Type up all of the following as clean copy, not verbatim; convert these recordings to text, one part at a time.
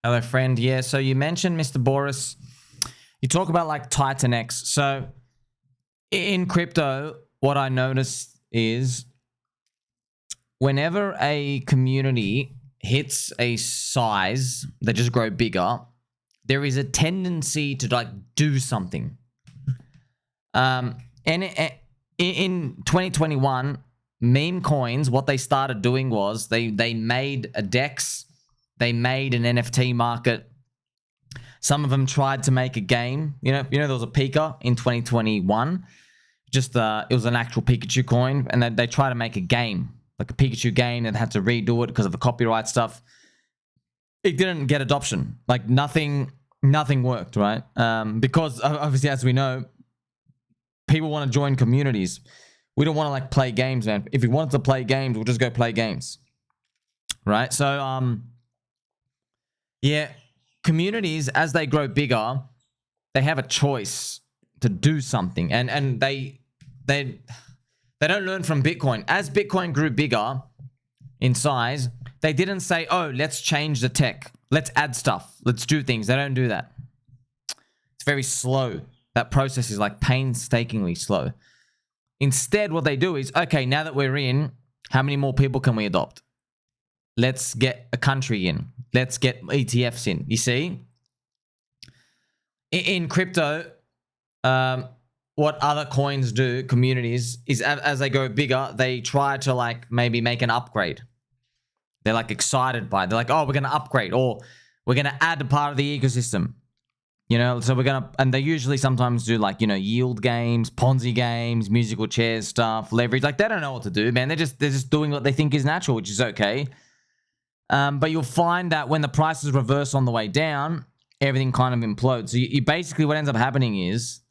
Hello, friend. Yeah, so you mentioned Mr. Boris. You talk about like Titan X. So in crypto, what I noticed is whenever a community hits a size, they just grow bigger, there is a tendency to like do something. In 2021, meme coins, what they started doing was they made a DEX, they made an NFT market. Some of them tried to make a game. You know, there was a Pika in 2021. Just it was an actual Pikachu coin, and they tried to make a game, like a Pikachu game, and had to redo it because of the copyright stuff. It didn't get adoption. Like nothing worked, right? Because obviously, as we know, people want to join communities. We don't want to like play games, man. If we wanted to play games, we'll just go play games, right? So, yeah, communities as they grow bigger, they have a choice to do something, and they don't learn from Bitcoin. As Bitcoin grew bigger in size, they didn't say, "Oh, let's change the tech, let's add stuff, let's do things." They don't do that. It's very slow. That process is like painstakingly slow. Instead, what they do is, okay, now that we're in, how many more people can we adopt? Let's get a country in. Let's get ETFs in. You see? In crypto, what other coins do, communities, is as they go bigger, they try to like maybe make an upgrade. They're like excited by it. They're like, oh, we're going to upgrade, or we're going to add a part of the ecosystem. You know, so we're going to, and they usually sometimes do like, you know, yield games, Ponzi games, musical chairs stuff, leverage. Like they don't know what to do, man. They're just doing what they think is natural, which is okay. But you'll find that when the prices reverse on the way down, everything kind of implodes. So you basically, what ends up happening is,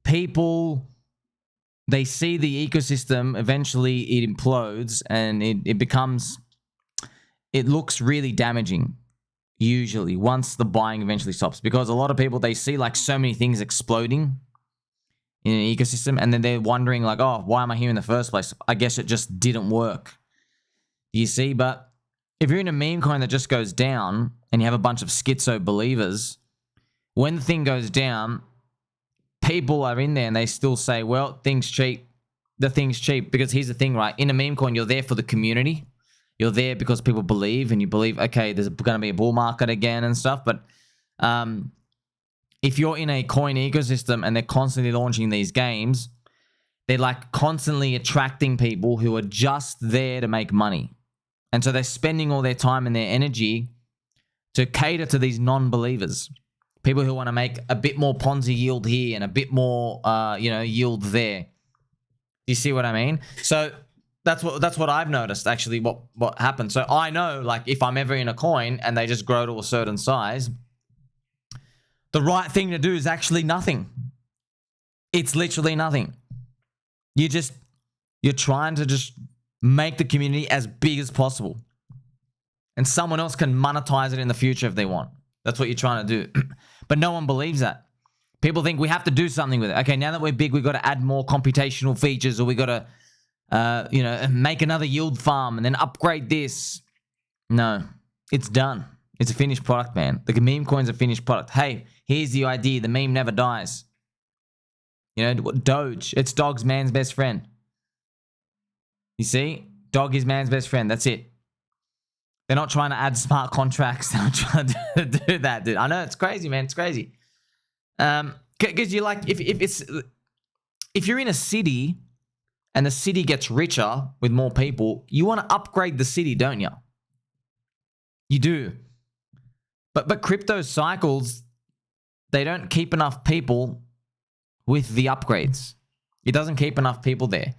people, they see the ecosystem, eventually it implodes and it becomes, it looks really damaging. Usually, once the buying eventually stops, because a lot of people, they see like so many things exploding in an ecosystem, and then they're wondering like, oh, why am I here in the first place? I guess it just didn't work. You see, but if you're in a meme coin that just goes down and you have a bunch of schizo believers, when the thing goes down, people are in there and they still say, well, thing's cheap. The thing's cheap. Because here's the thing, right? In a meme coin, you're there for the community. You're there because people believe, and you believe, okay, there's going to be a bull market again and stuff. But if you're in a coin ecosystem and they're constantly launching these games, they're like constantly attracting people who are just there to make money. And so they're spending all their time and their energy to cater to these non-believers. People who want to make a bit more Ponzi yield here and a bit more, yield there. You see what I mean? So that's what I've noticed, actually, what happens. So I know, like, if I'm ever in a coin and they just grow to a certain size, the right thing to do is actually nothing. It's literally nothing. You're trying to just make the community as big as possible. And someone else can monetize it in the future if they want. That's what you're trying to do. But no one believes that. People think we have to do something with it. Okay, now that we're big, we've got to add more computational features, or we got to make another yield farm and then upgrade this. No, it's done. It's a finished product, man. The meme coin's a finished product. Hey, here's the idea. The meme never dies. You know, Doge. It's dog's man's best friend. You see? Dog is man's best friend. That's it. They're not trying to add smart contracts. They're not trying to do that, dude. I know, it's crazy, man. It's crazy. Because you like, if you're in a city and the city gets richer with more people, you want to upgrade the city, don't you? You do. But crypto cycles, they don't keep enough people with the upgrades. It doesn't keep enough people there.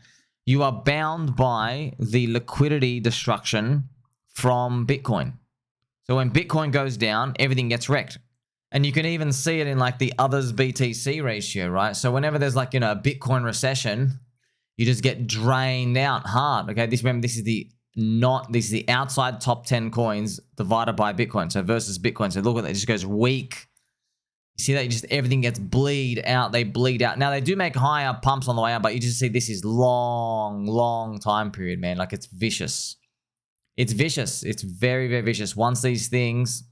You are bound by the liquidity destruction from Bitcoin. So when Bitcoin goes down, everything gets wrecked. And you can even see it in like the others BTC ratio, right? So whenever there's like, a Bitcoin recession, you just get drained out hard. Okay, this is the outside top 10 coins divided by Bitcoin. So versus Bitcoin. So look at that, it just goes weak. You see that everything gets bleed out. They bleed out. Now they do make higher pumps on the way up, but you just see this is long time period, man. Like it's vicious. It's vicious. It's very, very vicious. Once these things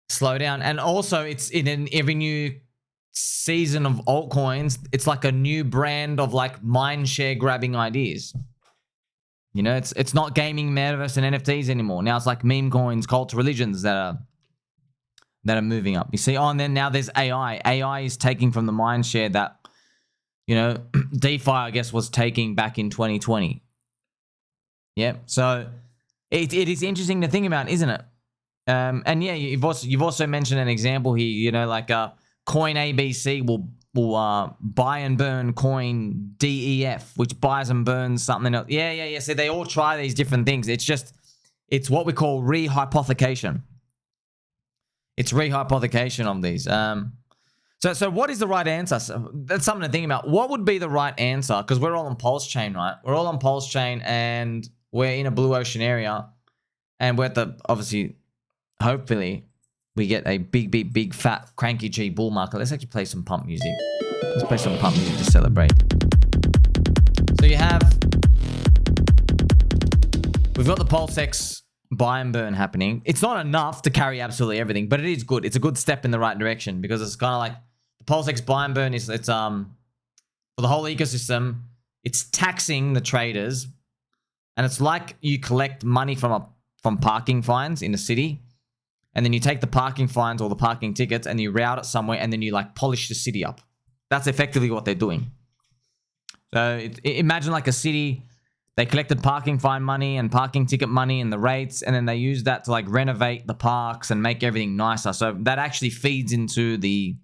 slow down. And also, it's in every new season of altcoins, it's like a new brand of like mind share grabbing ideas. You know, it's not gaming, metaverse, and NFTs anymore. Now it's like meme coins, cult religions that are moving up. You see, oh, and then now there's AI. AI is taking from the mind share that, you know, DeFi, I guess, was taking back in 2020. Yeah, so it is interesting to think about, isn't it? And yeah, you've also mentioned an example here. You know, like coin ABC will buy and burn coin DEF, which buys and burns something else. Yeah. So they all try these different things. It's what we call rehypothecation. It's rehypothecation of these. So what is the right answer? So that's something to think about. What would be the right answer? Because we're all on PulseChain, right? We're all on PulseChain, and we're in a blue ocean area, and we're at the, obviously, hopefully, we get a big, fat, cranky G bull market. Let's actually play some pump music. Let's play some pump music to celebrate. So we've got the PulseX buy and burn happening. It's not enough to carry absolutely everything, but it is good. It's a good step in the right direction, because it's kind of like the PulseX buy and burn is, it's for the whole ecosystem. It's taxing the traders, and it's like you collect money from parking fines in the city, and then you take the parking fines or the parking tickets and you route it somewhere, and then you like polish the city up. That's effectively what they're doing. So imagine like a city. They collected parking fine money and parking ticket money and the rates, and then they used that to like renovate the parks and make everything nicer. So that actually feeds into the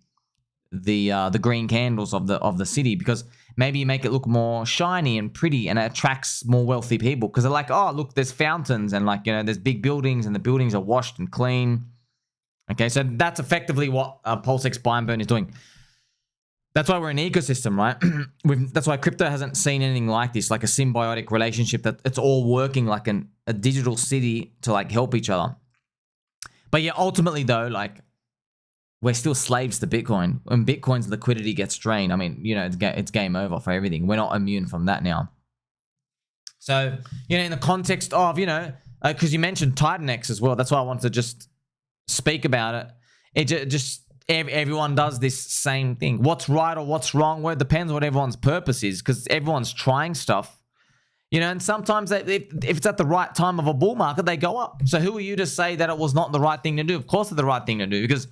green candles of the city, because maybe you make it look more shiny and pretty, and it attracts more wealthy people, because they're like, oh, look, there's fountains, and like, you know, there's big buildings, and the buildings are washed and clean. Okay, so that's effectively what PulseX buy and burn is doing. That's why we're an ecosystem, right? That's why crypto hasn't seen anything like this, like a symbiotic relationship, that it's all working like a digital city to like help each other. But yeah, ultimately though, like, we're still slaves to Bitcoin. When Bitcoin's liquidity gets drained, I mean, you know, it's game over for everything. We're not immune from that now. So, you know, in the context of, you know, because you mentioned Titan-X as well. That's why I wanted to just speak about it. It just everyone does this same thing. What's right or what's wrong? Well, it depends what everyone's purpose is, because everyone's trying stuff. You know, and sometimes if it's at the right time of a bull market, they go up. So who are you to say that it was not the right thing to do? Of course it's the right thing to do, because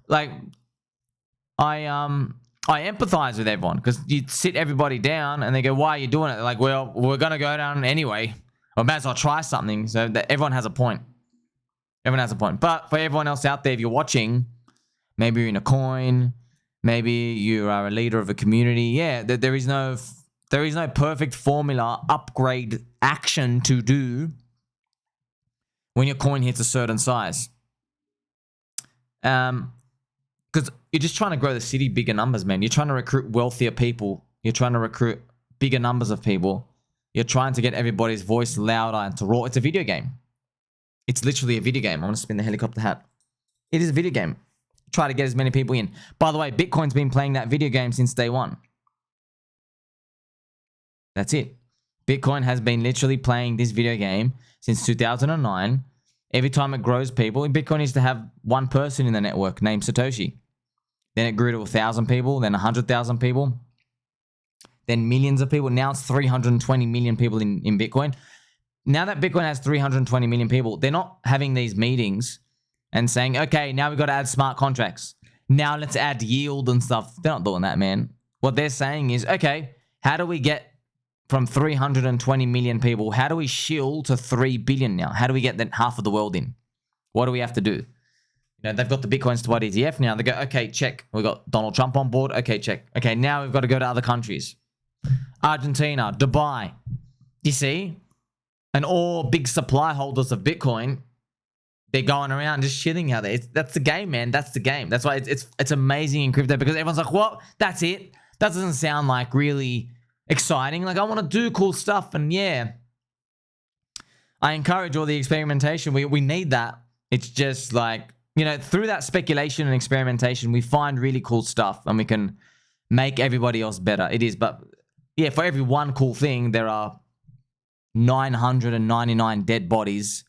like I empathize with everyone, because you sit everybody down and they go, why are you doing it? They're like, well, we're going to go down anyway. I might as well try something. So that everyone has a point. Everyone has a point. But for everyone else out there, if you're watching, maybe you're in a coin, maybe you are a leader of a community. Yeah, there is no perfect formula upgrade action to do when your coin hits a certain size. Because you're just trying to grow the city bigger numbers, man. You're trying to recruit wealthier people. You're trying to recruit bigger numbers of people. You're trying to get everybody's voice louder and to roar. It's a video game. It's literally a video game. I want to spin the helicopter hat. It is a video game. Try to get as many people in. By the way, Bitcoin's been playing that video game since day one. That's it. Bitcoin has been literally playing this video game since 2009. Every time it grows people, Bitcoin used to have one person in the network named Satoshi. Then it grew to 1,000 people, then 100,000 people, then millions of people. Now it's 320 million people in Bitcoin. Now that Bitcoin has 320 million people, they're not having these meetings and saying, okay, now we've got to add smart contracts. Now let's add yield and stuff. They're not doing that, man. What they're saying is, okay, how do we get from 320 million people, how do we shield to 3 billion now? How do we get that half of the world in? What do we have to do? You know, they've got the Bitcoin spot ETF now. They go, okay, check. We got Donald Trump on board. Okay, check. Okay, now we've got to go to other countries. Argentina, Dubai. You see? And all big supply holders of Bitcoin, they're going around just shitting out there. That's the game, man. That's the game. That's why it's amazing in crypto, because everyone's like, what? That's it? That doesn't sound like really exciting. Like, I want to do cool stuff. And yeah, I encourage all the experimentation. We need that. It's just like, you know, through that speculation and experimentation, we find really cool stuff and we can make everybody else better. It is. But yeah, for every one cool thing, there are 999 dead bodies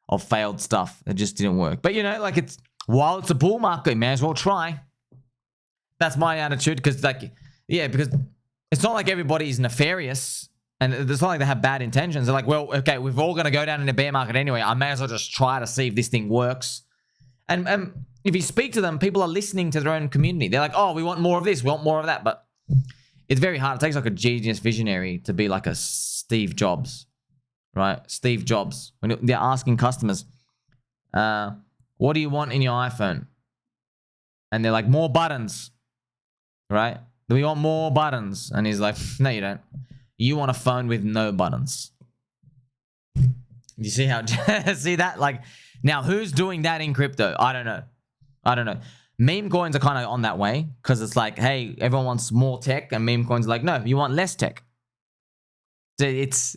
of failed stuff that just didn't work. But, you know, like, while it's a bull market, you may as well try. That's my attitude, because, like, yeah, because it's not like everybody's nefarious, and it's not like they have bad intentions. They're like, well, okay, we're all going to go down in a bear market anyway. I may as well just try to see if this thing works. And if you speak to them, people are listening to their own community. They're like, oh, we want more of this, we want more of that. But it's very hard. It takes like a genius visionary to be like a Steve Jobs, right? Steve Jobs. When they're asking customers, what do you want in your iPhone? And they're like, more buttons, right? Do we want more buttons? And he's like, no, you don't. You want a phone with no buttons. You see how, see that? Like, now who's doing that in crypto? I don't know. I don't know. Meme coins are kind of on that way, because it's like, hey, everyone wants more tech, and meme coins are like, no, you want less tech. So it's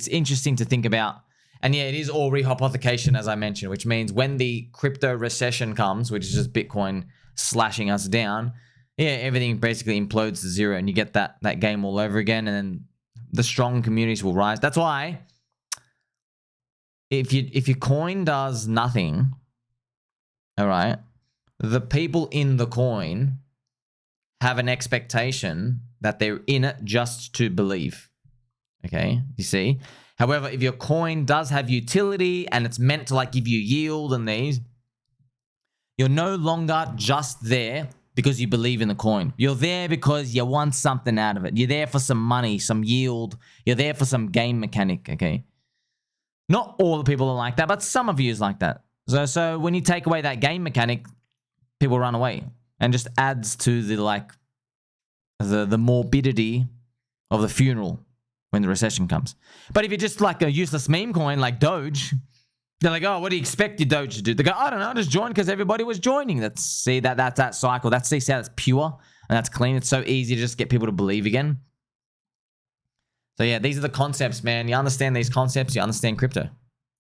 interesting to think about. And yeah, it is all rehypothecation, as I mentioned, which means when the crypto recession comes, which is just Bitcoin slashing us down, yeah, everything basically implodes to zero, and you get that game all over again, and then the strong communities will rise. That's why if your coin does nothing, all right, the people in the coin have an expectation that they're in it just to believe. Okay, you see? However, if your coin does have utility and it's meant to like give you yield and these, you're no longer just there because you believe in the coin. You're there because you want something out of it. You're there for some money, some yield. You're there for some game mechanic, okay? Not all the people are like that, but some of you is like that. So when you take away that game mechanic, people run away, and just adds to the like the morbidity of the funeral when the recession comes. But if you're just like a useless meme coin like Doge, they're like, oh, what do you expect your Doge to do? They go, I don't know, I just joined because everybody was joining. That's that cycle. That's how it's pure and that's clean. It's so easy to just get people to believe again. So yeah, these are the concepts, man. You understand these concepts, you understand crypto.